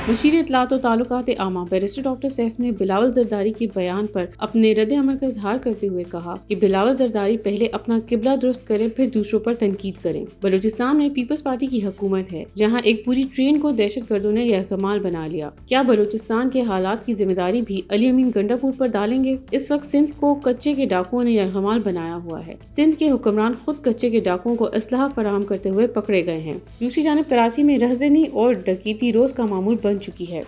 مشیر اطلاعات و تعلقات عامہ بیرسٹر ڈاکٹر سیف نے بلاول زرداری کے بیان پر اپنے رد عمل کا اظہار کرتے ہوئے کہا کہ بلاول زرداری پہلے اپنا قبلہ درست کریں پھر دوسروں پر تنقید کریں۔ بلوچستان میں پیپلز پارٹی کی حکومت ہے جہاں ایک پوری ٹرین کو دہشت گردوں نے یرغمال بنا لیا، کیا بلوچستان کے حالات کی ذمہ داری بھی علی امین گنڈا پور پر ڈالیں گے؟ اس وقت سندھ کو کچے کے ڈاکوؤں نے یرغمال بنایا ہوا ہے۔ سندھ کے حکمران خود کچے کے ڈاکوؤں کو اسلحہ فراہم کرتے ہوئے پکڑے گئے ہیں۔ دوسری جانب کراچی میں رہزنی اور ڈکیتی روز کا معمول بن چکی ہے۔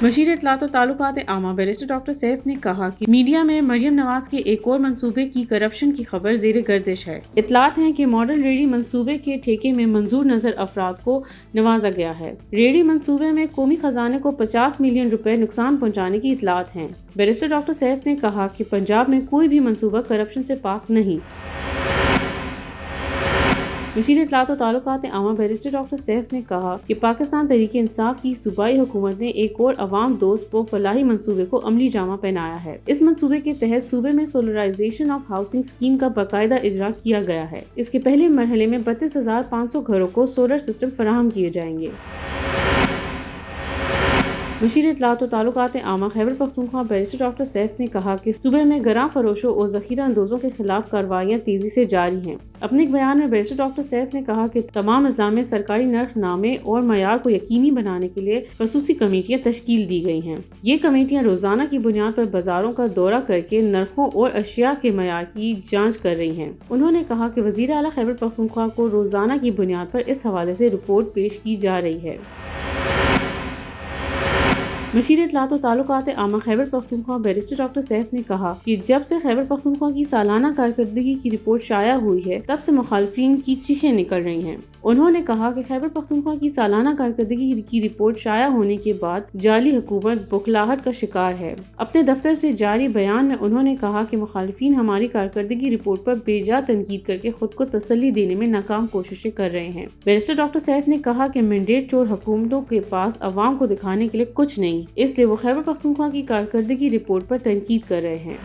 مشیر اطلاعات و تعلقات عامہ بیرسٹر ڈاکٹر سیف نے کہا کہ میڈیا میں مریم نواز کے ایک اور منصوبے کی کرپشن کی خبر زیر گردش ہے۔ اطلاعات ہیں کہ ماڈل ریڑھی منصوبے کے ٹھیکے میں منظور نظر افراد کو نوازا گیا ہے۔ ریڑھی منصوبے میں قومی خزانے کو 50 ملین روپے نقصان پہنچانے کی اطلاعات ہیں۔ بیرسٹر ڈاکٹر سیف نے کہا کہ پنجاب میں کوئی بھی منصوبہ کرپشن سے پاک نہیں۔ مشیر اطلاعات و تعلقات عامہ بیرسٹر ڈاکٹر سیف نے کہا کہ پاکستان تحریک انصاف کی صوبائی حکومت نے ایک اور عوام دوست و فلاحی منصوبے کو عملی جامہ پہنایا ہے۔ اس منصوبے کے تحت صوبے میں سولرائزیشن آف ہاؤسنگ اسکیم کا باقاعدہ اجرا کیا گیا ہے۔ اس کے پہلے مرحلے میں 32,500 گھروں کو سولر سسٹم فراہم کیے جائیں گے۔ مشیر اطلاعات و تعلقات عامہ Khyber Pakhtunkhwa barrister doctor safe نے کہا کہ صوبے میں گراں فروشوں اور ذخیرہ اندوزوں کے خلاف کارروائیاں تیزی سے جاری ہیں۔ اپنے ایک بیان میں بیرسٹر ڈاکٹر سیف نے کہا کہ تمام اضلاع میں سرکاری نرخ نامے اور معیار کو یقینی بنانے کے لیے خصوصی کمیٹیاں تشکیل دی گئی ہیں۔ یہ کمیٹیاں روزانہ کی بنیاد پر بازاروں کا دورہ کر کے نرخوں اور اشیاء کے معیار کی جانچ کر رہی ہیں۔ انہوں نے کہا کہ وزیر اعلیٰ خیبر پختونخوا کو روزانہ کی بنیاد پر اس حوالے سے رپورٹ پیش کی جا رہی ہے۔ مشیر اطلاعات و تعلقات عامہ Khyber Pakhtunkhwa barrister doctor safe نے کہا کہ جب سے خیبر پختونخوا کی سالانہ کارکردگی کی رپورٹ شائع ہوئی ہے تب سے مخالفین کی چیخیں نکل رہی ہیں۔ انہوں نے کہا کہ خیبر پختونخوا کی سالانہ کارکردگی کی رپورٹ شائع ہونے کے بعد جعلی حکومت بخلاہٹ کا شکار ہے۔ اپنے دفتر سے جاری بیان میں انہوں نے کہا کہ مخالفین ہماری کارکردگی رپورٹ پر بے جا تنقید کر کے خود کو تسلی دینے میں ناکام کوششیں کر رہے ہیں۔ بیرسٹر ڈاکٹر سیف نے کہا کہ مینڈیٹ چور حکومتوں کے پاس عوام کو دکھانے کے لیے کچھ نہیں، اس لیے وہ خیبر پختونخوا کی کارکردگی رپورٹ پر تنقید کر رہے ہیں۔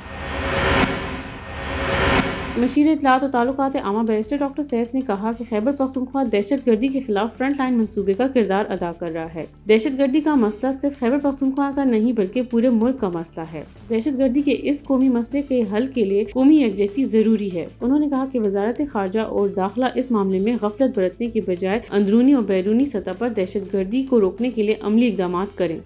مشیر اطلاعات و تعلقات عامہ بیرسٹر ڈاکٹر سیف نے کہا کہ خیبر پختونخوا دہشت گردی کے خلاف فرنٹ لائن منصوبے کا کردار ادا کر رہا ہے۔ دہشت گردی کا مسئلہ صرف خیبر پختونخوا کا نہیں بلکہ پورے ملک کا مسئلہ ہے۔ دہشت گردی کے اس قومی مسئلے کے حل کے لیے قومی یکجہتی ضروری ہے۔ انہوں نے کہا کہ وزارت خارجہ اور داخلہ اس معاملے میں غفلت برتنے کے بجائے اندرونی اور بیرونی سطح پر دہشت گردی کو روکنے کے لیے عملی اقدامات کریں۔